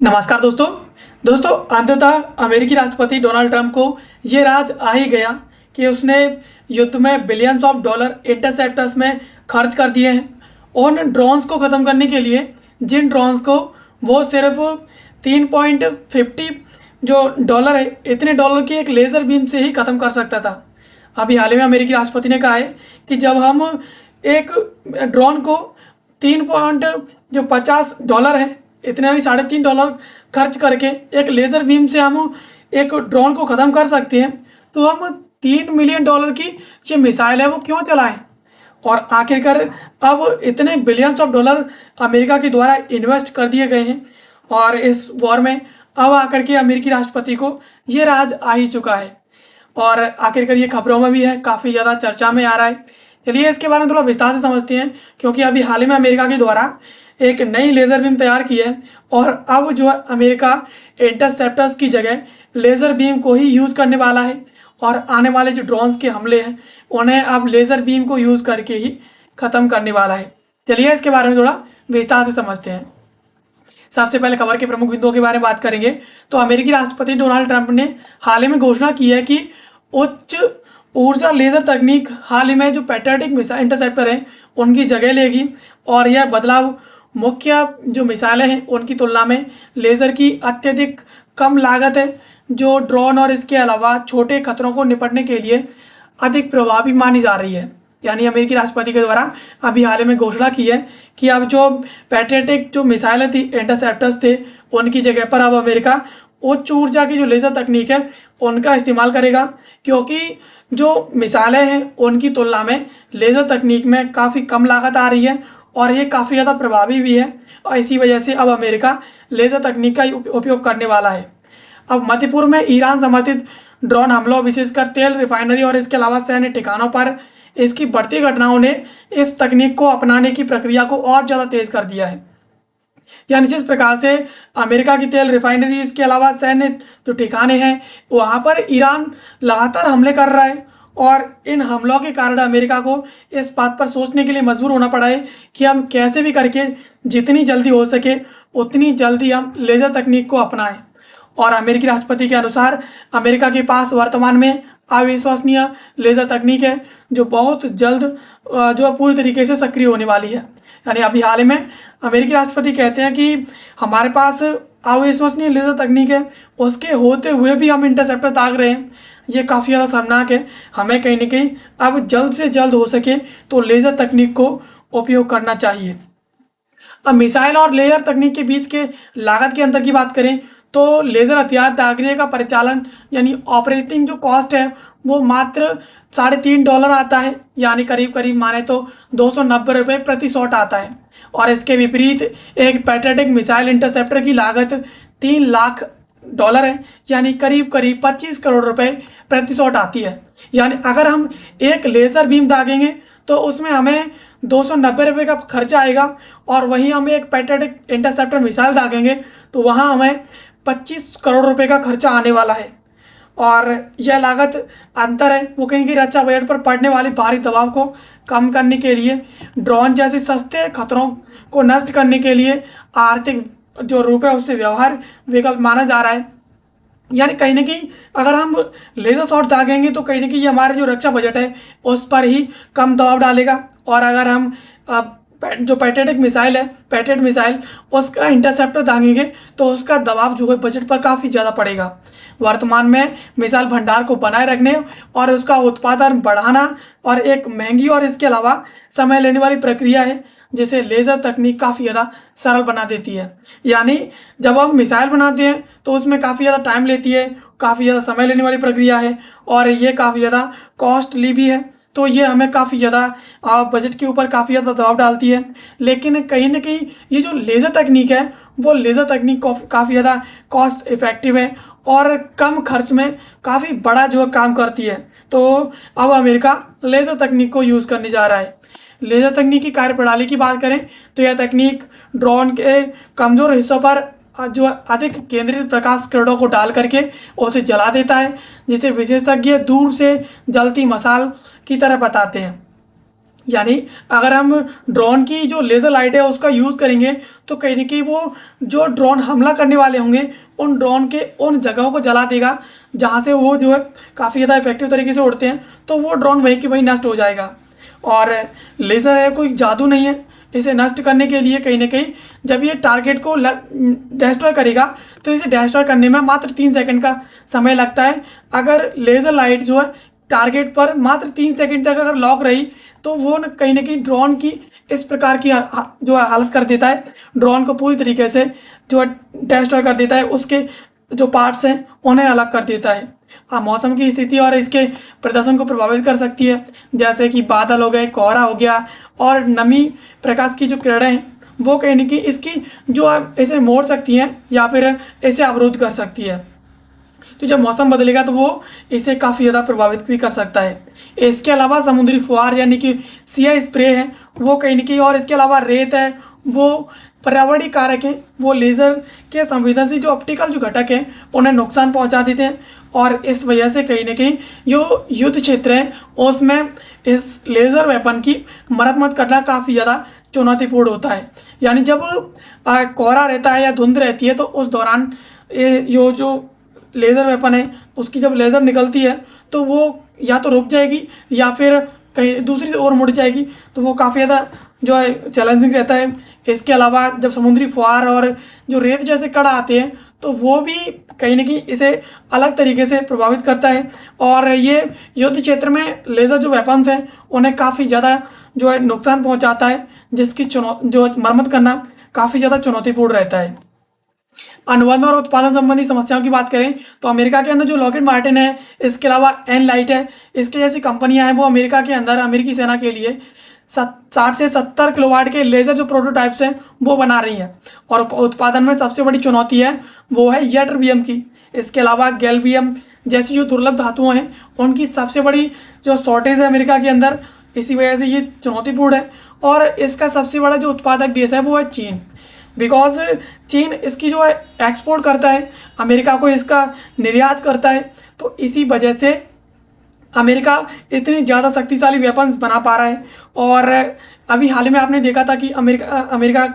नमस्कार दोस्तों। अंततः अमेरिकी राष्ट्रपति डोनाल्ड ट्रंप को ये राज आ ही गया कि उसने युद्ध में बिलियंस ऑफ डॉलर इंटरसेप्टर्स में खर्च कर दिए हैं उन ड्रोन्स को ख़त्म करने के लिए, जिन ड्रोन्स को वो सिर्फ 3.50 जो डॉलर है, इतने डॉलर की एक लेज़र बीम से ही ख़त्म कर सकता था। अभी हाल ही में अमेरिकी राष्ट्रपति ने कहा है कि जब हम एक ड्रोन को 3.50 है, इतने नहीं $3.5 खर्च करके एक लेज़र बीम से हम एक ड्रोन को ख़त्म कर सकते हैं, तो हम $3 मिलियन की ये मिसाइल है वो क्यों चलाएं। और आखिरकार अब इतने बिलियंस ऑफ डॉलर अमेरिका के द्वारा इन्वेस्ट कर दिए गए हैं और इस वॉर में अब आकर के अमेरिकी राष्ट्रपति को ये राज आ ही चुका है और आखिरकार ये खबरों में भी है, काफ़ी ज़्यादा चर्चा में आ रहा है। चलिए इसके बारे में थोड़ा विस्तार से समझते हैं, क्योंकि अभी हाल ही में अमेरिका के द्वारा एक नई लेज़र बीम तैयार की है और अब जो अमेरिका इंटरसेप्टर्स की जगह लेज़र बीम को ही यूज़ करने वाला है और आने वाले जो ड्रोन्स के हमले हैं उन्हें अब लेज़र बीम को यूज़ करके ही ख़त्म करने वाला है। चलिए इसके बारे में थोड़ा विस्तार से समझते हैं। सबसे पहले खबर के प्रमुख बिंदुओं के बारे में बात करेंगे तो अमेरिकी राष्ट्रपति डोनाल्ड ट्रंप ने हाल ही में घोषणा की है कि उच्च ऊर्जा लेज़र तकनीक हाल ही में जो पैट्रियटिक मिसाइल इंटरसेप्टर हैं उनकी जगह लेगी और यह बदलाव मुख्य जो मिसाइलें हैं उनकी तुलना में लेज़र की अत्यधिक कम लागत है, जो ड्रोन और इसके अलावा छोटे खतरों को निपटने के लिए अधिक प्रभावी मानी जा रही है। यानी अमेरिकी राष्ट्रपति के द्वारा अभी हाल ही में घोषणा की है कि अब जो पैट्रियटिक जो मिसाइलें थी, इंटरसेप्टर्स थे, उनकी जगह पर अब अमेरिका उच्च ऊर्जा की जो लेज़र तकनीक है उनका इस्तेमाल करेगा, क्योंकि जो मिसाइलें हैं उनकी तुलना में लेज़र तकनीक में काफ़ी कम लागत आ रही है और ये काफ़ी ज़्यादा प्रभावी भी है और इसी वजह से अब अमेरिका लेज़र तकनीक का उपयोग करने वाला है। अब मध्य पूर्व में ईरान समर्थित ड्रोन हमलों, विशेषकर तेल रिफाइनरी और इसके अलावा सैन्य ठिकानों पर इसकी बढ़ती घटनाओं ने इस तकनीक को अपनाने की प्रक्रिया को और ज़्यादा तेज़ कर दिया है। यानी जिस प्रकार से अमेरिका की तेल रिफाइनरी, इसके अलावा सैन्य जो ठिकाने हैं वहाँ पर ईरान लगातार हमले कर रहा है और इन हमलों के कारण अमेरिका को इस बात पर सोचने के लिए मजबूर होना पड़ा है कि हम कैसे भी करके जितनी जल्दी हो सके उतनी जल्दी हम लेज़र तकनीक को अपनाएं। और अमेरिकी राष्ट्रपति के अनुसार अमेरिका के पास वर्तमान में अविश्वसनीय लेज़र तकनीक है जो बहुत जल्द जो पूरी तरीके से सक्रिय होने वाली है। यानी अभी हाल ही में अमेरिकी राष्ट्रपति कहते हैं कि हमारे पास अविश्वसनीय लेज़र तकनीक है, उसके होते हुए भी हम इंटरसेप्टर दाग रहे हैं। ये काफ़ी ज़्यादा शर्मनाक है। हमें कहीं ना कहीं अब जल्द से जल्द हो सके तो लेज़र तकनीक को उपयोग करना चाहिए। अब मिसाइल और लेज़र तकनीक के बीच के लागत के अंतर की बात करें तो लेज़र हथियार दागने का परिचालन यानी ऑपरेटिंग जो कॉस्ट है वो मात्र $3.5 आता है, यानी करीब करीब माने तो 290 रुपये प्रति शॉट आता है। और इसके विपरीत एक पैट्रियटिक मिसाइल इंटरसेप्टर की लागत $3 लाख है, यानी करीब करीब 25 करोड़ रुपए प्रति शॉट आती है। यानी अगर हम एक लेज़र बीम दागेंगे तो उसमें हमें 290 रुपये का खर्चा आएगा और वहीं हम एक पैट्रियटिक इंटरसेप्टर मिसाइल दागेंगे तो वहाँ हमें 25 करोड़ रुपए का खर्चा आने वाला है। और यह लागत अंतर है वो कहीं रक्षा बजट पर पड़ने वाले भारी दबाव को कम करने के लिए, ड्रोन जैसे सस्ते खतरों को नष्ट करने के लिए आर्थिक जो रूप है उससे व्यवहार विकल्प माना जा रहा है। यानी कहीं ना कहीं अगर हम लेज़र शॉट दागेंगे तो कहीं ना कहीं हमारे जो रक्षा बजट है उस पर ही कम दबाव डालेगा और अगर हम जो पैट्रियटिक मिसाइल उसका इंटरसेप्टर दागेंगे तो उसका दबाव जो है बजट पर काफ़ी ज़्यादा पड़ेगा। वर्तमान में मिसाइल भंडार को बनाए रखने और उसका उत्पादन बढ़ाना और एक महंगी और इसके अलावा समय लेने वाली प्रक्रिया है जिसे लेज़र तकनीक काफ़ी ज़्यादा सरल बना देती है। यानी जब हम मिसाइल बनाते हैं तो उसमें काफ़ी ज़्यादा टाइम लेती है, काफ़ी ज़्यादा समय लेने वाली प्रक्रिया है और ये काफ़ी ज़्यादा कॉस्टली भी है, तो ये हमें काफ़ी ज़्यादा बजट के ऊपर काफ़ी ज़्यादा दबाव डालती है। लेकिन कहीं ना कहीं ये जो लेज़र तकनीक है वो लेज़र तकनीक काफ़ी ज़्यादा कॉस्ट इफ़ेक्टिव है और कम खर्च में काफ़ी बड़ा जो काम करती है। तो अब अमेरिका लेज़र तकनीक को यूज़ करने जा रहा है। लेज़र तकनीक की कार्यप्रणाली की बात करें तो यह तकनीक ड्रोन के कमज़ोर हिस्सों पर जो अधिक केंद्रित प्रकाश किरणों को डाल करके उसे जला देता है, जिसे विशेषज्ञ दूर से जलती मशाल की तरह बताते हैं। यानी अगर हम ड्रोन की जो लेज़र लाइट है उसका यूज़ करेंगे तो कहीं ना कहीं वो जो ड्रोन हमला करने वाले होंगे उन ड्रोन के उन जगहों को जला देगा जहाँ से वो जो है काफ़ी ज़्यादा इफेक्टिव तरीके से उड़ते हैं, तो वो ड्रोन वहीं की वहीं नष्ट हो जाएगा। और लेज़र है कोई जादू नहीं है, इसे नष्ट करने के लिए कहीं ना कहीं जब ये टारगेट को डिस्ट्रॉय करेगा तो इसे डिस्ट्रॉय करने में मात्र 3 सेकंड का समय लगता है। अगर लेज़र लाइट जो है टारगेट पर मात्र 3 सेकंड तक अगर लॉक रही तो वो कहीं ना कहीं ड्रोन की इस प्रकार की जो है हालत कर देता है, ड्रोन को पूरी तरीके से जो है डिस्ट्रॉय कर देता है, उसके जो पार्ट्स हैं उन्हें अलग कर देता है। हाँ, मौसम की स्थिति और इसके प्रदर्शन को प्रभावित कर सकती है, जैसे कि बादल हो गए, कोहरा हो गया और नमी प्रकाश की जो किरणें हैं वो कहीं ना कहीं इसकी जो है इसे मोड़ सकती हैं या फिर इसे अवरुद्ध कर सकती है। तो जब मौसम बदलेगा तो वो इसे काफ़ी ज़्यादा प्रभावित भी कर सकता है। इसके अलावा समुद्री फुहार यानी कि सिया स्प्रे है वो कहीं ना कहीं, और इसके अलावा रेत है वो पर्यावरणीय कारक हैं, वो लेज़र के संवेदनशील जो ऑप्टिकल जो घटक हैं उन्हें नुकसान पहुंचा देते हैं। और इस वजह से कहीं ना कहीं जो युद्ध क्षेत्र है उसमें इस लेज़र वेपन की मरम्मत करना काफ़ी ज़्यादा चुनौतीपूर्ण होता है। यानी जब कोहरा रहता है या धुंध रहती है तो उस दौरान ये जो लेज़र वेपन है उसकी जब लेज़र निकलती है तो वो या तो रुक जाएगी या फिर कहीं दूसरी ओर मुड़ जाएगी, तो वो काफ़ी ज़्यादा जो है चैलेंजिंग रहता है। इसके अलावा जब समुद्री फुहार और जो रेत जैसे कण आते हैं तो वो भी कहीं ना कहीं इसे अलग तरीके से प्रभावित करता है। और ये युद्ध क्षेत्र में लेज़र जो वेपन्स हैं उन्हें काफ़ी ज़्यादा जो है नुकसान पहुंचाता है, जिसकी जो मरम्मत करना काफ़ी ज़्यादा चुनौतीपूर्ण रहता है। अनुबंध और उत्पादन संबंधी समस्याओं की बात करें तो अमेरिका के अंदर जो लॉकहीड मार्टिन है, इसके अलावा एनलाइट है, इसके जैसी कंपनियां हैं वो अमेरिका के अंदर अमेरिकी सेना के लिए 60 से 70 किलोवाट के लेज़र जो प्रोटोटाइप्स हैं वो बना रही हैं। और उत्पादन में सबसे बड़ी चुनौती है वो है यट्रबियम की। इसके अलावा गैल्बियम जैसी जो दुर्लभ धातुओं हैं उनकी सबसे बड़ी जो शॉर्टेज है अमेरिका के अंदर, इसी वजह से ये चुनौतीपूर्ण है। और इसका सबसे बड़ा जो उत्पादक देश है वो है चीन, बिकॉज चीन इसकी जो है एक्सपोर्ट करता है, अमेरिका को इसका निर्यात करता है। तो इसी वजह से अमेरिका इतनी ज़्यादा शक्तिशाली वेपन्स बना पा रहा है। और अभी हाल ही में आपने देखा था कि अमेरिका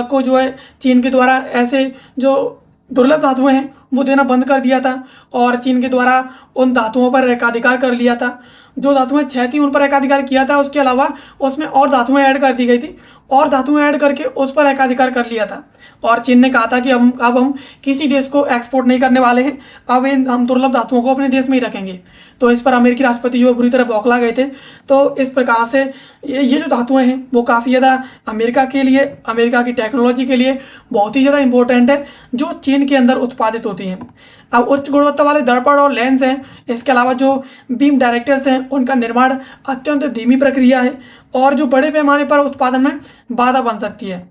को जो है चीन के द्वारा ऐसे जो दुर्लभ धातुएं हैं वो देना बंद कर दिया था और चीन के द्वारा उन धातुओं पर एकाधिकार कर लिया था। जो धातुएं 6 थी उन पर एकाधिकार किया था, उसके अलावा उसमें और धातुएं ऐड कर दी गई थी और धातुएं ऐड करके उस पर एकाधिकार कर लिया था। और चीन ने कहा था कि अब हम किसी देश को एक्सपोर्ट नहीं करने वाले हैं, अब हम दुर्लभ धातुओं को अपने देश में ही रखेंगे। तो इस पर अमेरिकी राष्ट्रपति जो बुरी तरह बौखला गए थे। तो इस प्रकार से ये जो धातुएं हैं वो काफ़ी ज़्यादा अमेरिका के लिए, अमेरिका की टेक्नोलॉजी के लिए बहुत ही ज़्यादा इंपॉर्टेंट है, जो चीन के अंदर उत्पादित होती हैं। अब उच्च गुणवत्ता वाले दर्पण और लेंस हैं, इसके अलावा जो बीम डायरेक्टर्स हैं उनका निर्माण अत्यंत धीमी प्रक्रिया है और जो बड़े पैमाने पर उत्पादन में बाधा बन सकती है।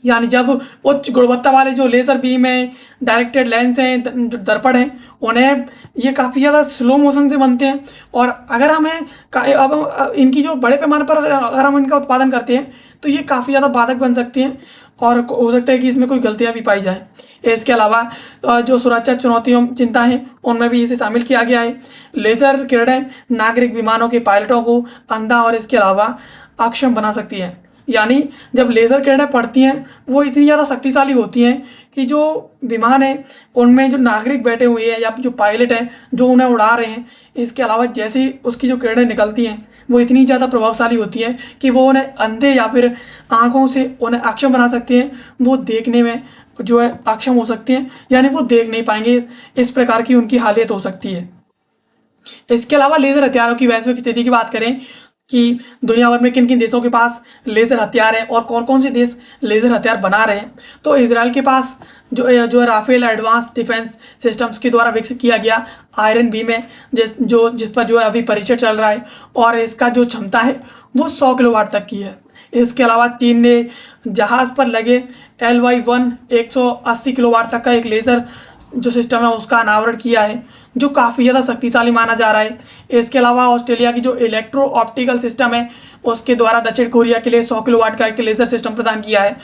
यानी जब उच्च गुणवत्ता वाले जो लेज़र बीम हैं, डायरेक्टेड लेंस हैं, जो दर्पण हैं, उन्हें ये काफ़ी ज़्यादा स्लो मोशन से बनते हैं। और अगर हमें अब इनकी जो बड़े पैमाने पर अगर हम इनका उत्पादन करते हैं तो ये काफ़ी ज़्यादा बाधक बन सकती हैं और हो सकता है कि इसमें कोई गलतियाँ भी पाई जाएँ। इसके अलावा जो सुरक्षा चुनौतियों चिंता है उनमें भी इसे शामिल किया गया है। लेज़र किरणें नागरिक विमानों के पायलटों को अंधा और इसके अलावा अक्षम बना सकती है। यानी जब लेज़र किरणें पड़ती हैं वो इतनी ज़्यादा शक्तिशाली होती हैं कि जो विमान है उनमें जो नागरिक बैठे हुए हैं या जो पायलट हैं जो उन्हें उड़ा रहे हैं, इसके अलावा जैसे ही उसकी जो किरणें निकलती हैं वो इतनी ज़्यादा प्रभावशाली होती हैं कि वो उन्हें अंधे या फिर आँखों से उन्हें अक्षम बना सकती हैं, वो देखने में जो है अक्षम हो सकती हैं, यानी वो देख नहीं पाएंगे, इस प्रकार की उनकी हालत हो सकती है। इसके अलावा लेज़र हथियारों की वैश्विक स्थिति की बात करें कि दुनिया भर में किन किन देशों के पास लेज़र हथियार है और कौन कौन से देश लेज़र हथियार बना रहे हैं, तो इजराइल के पास जो है राफेल एडवांस डिफेंस सिस्टम्स के द्वारा विकसित किया गया आयरन बीम है, जिस पर जो है अभी परीक्षण चल रहा है और इसका जो क्षमता है वो 100 किलोवाट तक की है। इसके अलावा चीन ने जहाज़ पर लगे LY-1 180 किलोवाट तक का एक लेज़र जो सिस्टम है उसका अनावरण किया है, जो काफ़ी ज़्यादा शक्तिशाली माना जा रहा है। इसके अलावा ऑस्ट्रेलिया की जो इलेक्ट्रो ऑप्टिकल सिस्टम है उसके द्वारा दक्षिण कोरिया के लिए 100 किलोवाट का एक लेज़र सिस्टम प्रदान किया है।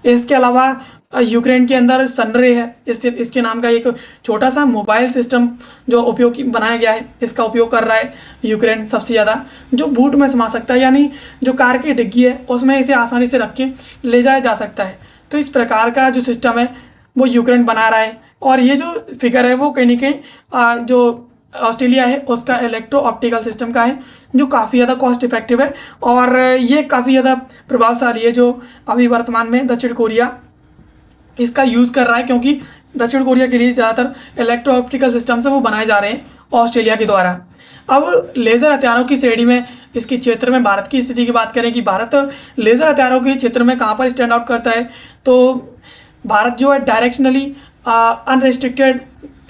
इसके अलावा यूक्रेन के अंदर सनरे है, इसके नाम का एक छोटा सा मोबाइल सिस्टम जो बनाया गया है, इसका उपयोग कर रहा है यूक्रेन सबसे ज़्यादा, जो बूट में समा सकता है, यानी जो कार की डिग्गी है उसमें इसे आसानी से रख के ले जाया जा सकता है। तो इस प्रकार का जो सिस्टम है वो यूक्रेन बना रहा है। और ये जो फिगर है वो कहीं ना कहीं जो ऑस्ट्रेलिया है उसका इलेक्ट्रो ऑप्टिकल सिस्टम का है, जो काफ़ी ज़्यादा कॉस्ट इफेक्टिव है और ये काफ़ी ज़्यादा प्रभावशाली है, जो अभी वर्तमान में दक्षिण कोरिया इसका यूज़ कर रहा है, क्योंकि दक्षिण कोरिया के लिए ज़्यादातर इलेक्ट्रो ऑप्टिकल सिस्टम से वो बनाए जा रहे हैं ऑस्ट्रेलिया के द्वारा। अब लेज़र हथियारों की श्रेणी में इसके क्षेत्र में भारत की स्थिति की बात करें कि भारत लेज़र हथियारों के क्षेत्र में कहाँ पर स्टैंड आउट करता है, तो भारत जो है डायरेक्शनली अनरेस्ट्रिक्टेड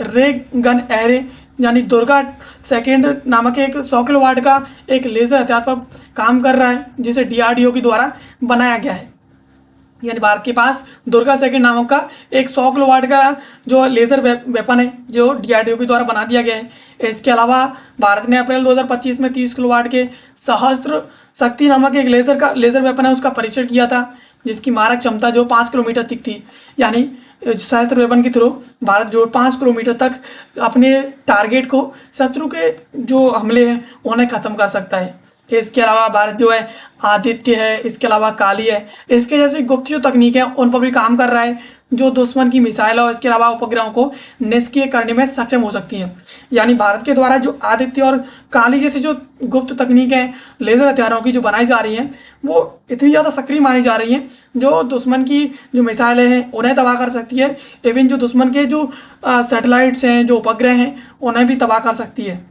रे गन एरे यानी दुर्गा सेकेंड नामक एक 100 किलोवाट का एक लेज़र हथियार पर काम कर रहा है, जिसे DRDO के द्वारा बनाया गया है। यानी भारत के पास दुर्गा सेकेंड नामक का एक 100 किलोवाट का जो लेज़र वेपन है जो DRDO के द्वारा बना दिया गया है। इसके अलावा भारत ने अप्रैल 2025 में 30 किलोवाट के सहस्त्र शक्ति नामक एक लेज़र वेपन है उसका परीक्षण किया था, जिसकी मारक क्षमता जो 5 किलोमीटर तक थी। यानी सहस्त्र वेपन के थ्रू भारत जो 5 किलोमीटर तक अपने टारगेट को शत्रु के जो हमले हैं उन्हें ख़त्म कर सकता है। इसके अलावा भारत जो है आदित्य है, इसके अलावा काली है, इसके जैसी गुप्त जो तकनीक है उन पर भी काम कर रहा है, जो दुश्मन की मिसाइल और इसके अलावा उपग्रहों को निष्क्रिय करने में सक्षम हो सकती हैं। यानी भारत के द्वारा जो आदित्य और काली जैसी जो गुप्त तकनीकें लेज़र हथियारों की जो बनाई जा रही हैं वो इतनी ज़्यादा सक्रिय मानी जा रही हैं, जो दुश्मन की जो मिसाइलें हैं उन्हें तबाह कर सकती है, इवन जो दुश्मन के जो सैटेलाइट्स हैं, जो उपग्रह हैं, उन्हें भी तबाह कर सकती है।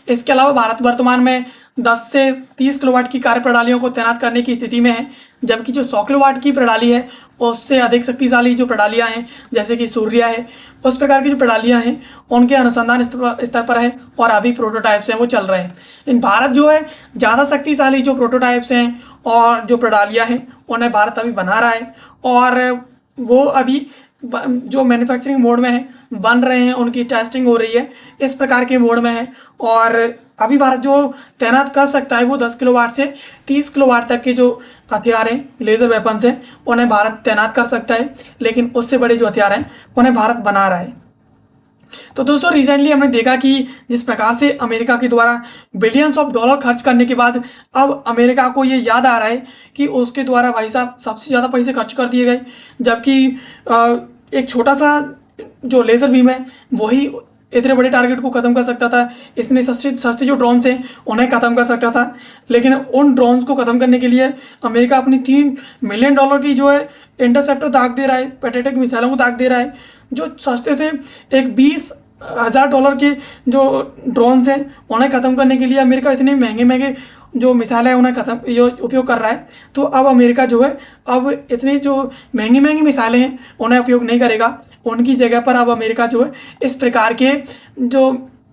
इसके अलावा भारत वर्तमान में 10 से 30 किलोवाट की कार्य प्रणालियों को तैनात करने की स्थिति में है, जबकि जो 100 किलोवाट की प्रणाली है उससे अधिक शक्तिशाली जो प्रणालियां हैं जैसे कि सूर्या है, उस प्रकार की जो प्रणालियां हैं उनके अनुसंधान स्तर पर है और अभी प्रोटोटाइप्स हैं वो चल रहे हैं। इन भारत जो है ज़्यादा शक्तिशाली जो प्रोटोटाइप्स हैं और जो प्रणालियां हैं उन्हें भारत अभी बना रहा है और वो अभी जो मैन्युफैक्चरिंग मोड में है बन रहे हैं, उनकी टेस्टिंग हो रही है, इस प्रकार के मोड में है। और अभी भारत जो तैनात कर सकता है वो 10 किलोवाट से 30 किलोवाट तक के जो हथियार हैं, लेज़र वेपन्स हैं, उन्हें भारत तैनात कर सकता है, लेकिन उससे बड़े जो हथियार हैं उन्हें भारत बना रहा है। तो दोस्तों रिसेंटली हमने देखा कि जिस प्रकार से अमेरिका के द्वारा बिलियंस ऑफ डॉलर खर्च करने के बाद अब अमेरिका को ये याद आ रहा है कि उसके द्वारा भाई साहब सबसे ज़्यादा पैसे खर्च कर दिए गए, जबकि एक छोटा सा जो लेज़र बीम है वही इतने बड़े टारगेट को ख़त्म कर सकता था। इसमें सस्ते जो ड्रोन्स हैं उन्हें ख़त्म कर सकता था, लेकिन उन ड्रोन्स को ख़त्म करने के लिए अमेरिका अपनी $3 मिलियन की जो है इंटरसेप्टर दाग दे रहा है, पैट्रियटिक मिसाइलों को दाग दे रहा है, जो सस्ते से एक $20,000 के जो ड्रोन्स हैं उन्हें ख़त्म करने के लिए अमेरिका इतने महंगे महंगे जो मिसाइल है उन्हें उपयोग कर रहा है। तो अब अमेरिका जो है अब इतनी जो महंगी महंगी मिसाइलें हैं उन्हें उपयोग नहीं करेगा, उनकी जगह पर अब अमेरिका जो है इस प्रकार के जो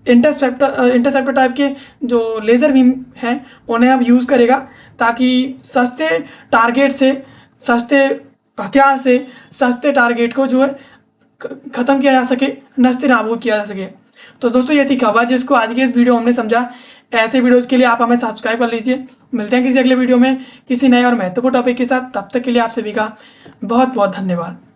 इंटरसेप्टर टाइप के जो लेज़र बीम हैं उन्हें अब यूज़ करेगा, ताकि सस्ते टारगेट से, सस्ते हथियार से सस्ते टारगेट को जो है ख़त्म किया जा सके, नस्ते नाबूद किया जा सके। तो दोस्तों ये थी खबर जिसको आज की इस वीडियो में हमने समझा। ऐसे वीडियोज़ के लिए आप हमें सब्सक्राइब कर लीजिए। मिलते हैं किसी अगले वीडियो में किसी नए और महत्वपूर्ण टॉपिक के साथ। तब तक के लिए आप सभी का बहुत बहुत धन्यवाद।